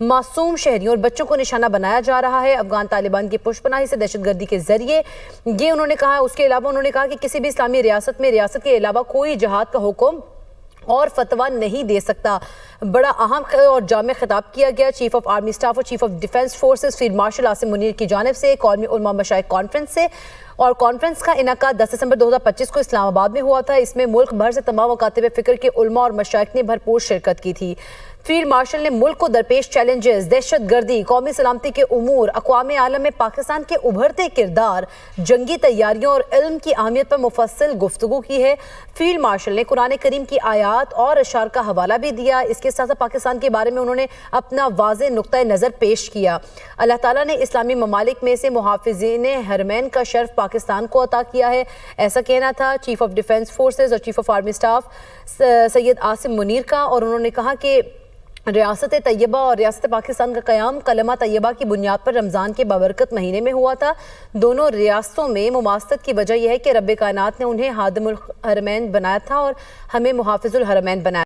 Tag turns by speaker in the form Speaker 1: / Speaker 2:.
Speaker 1: معصوم شہریوں اور بچوں کو نشانہ بنایا جا رہا ہے افغان طالبان کی پشت پناہی سے دہشت گردی کے ذریعے، یہ انہوں نے کہا۔ اس کے علاوہ انہوں نے کہا کہ کسی بھی اسلامی ریاست میں ریاست کے علاوہ کوئی جہاد کا حکم اور فتویٰ نہیں دے سکتا۔ بڑا اہم اور جامع خطاب کیا گیا چیف آف آرمی اسٹاف اور chief of defence forces field marshal Asim Munir کی جانب سے قومی علماء مشائخ کانفرنس سے، اور کانفرنس کا انعقاد 10 دسمبر 2025 کو اسلام آباد میں ہوا تھا۔ اس میں ملک بھر سے تمام مکاتب فکر کے علماء اور مشائخ نے بھرپور شرکت کی تھی۔ فیلڈ مارشل نے ملک کو درپیش چیلنجز، دہشت گردی، قومی سلامتی کے امور، اقوام عالم میں پاکستان کے ابھرتے کردار، جنگی تیاریوں اور علم کی اہمیت پر مفصل گفتگو کی ہے۔ فیلڈ مارشل نے قرآن کریم کی آیات اور اشعار کا حوالہ بھی دیا۔ اس کے ساتھ پاکستان کے بارے میں انہوں نے اپنا واضح نقطہ نظر پیش کیا۔ اللہ تعالیٰ نے اسلامی ممالک میں سے محافظین حرمین کا شرف پاکستان کو عطا کیا ہے، ایسا کہنا تھا چیف آف ڈیفنس فورسز اور chief of army staff Syed Asim Munir کا۔ اور انہوں نے کہا کہ ریاست طیبہ اور ریاست پاکستان کا قیام کلمہ طیبہ کی بنیاد پر رمضان کے بابرکت مہینے میں ہوا تھا۔ دونوں ریاستوں میں مماثلت کی وجہ یہ ہے کہ رب کائنات نے انہیں خادم الحرمین بنایا تھا اور ہمیں محافظ الحرمین بنایا۔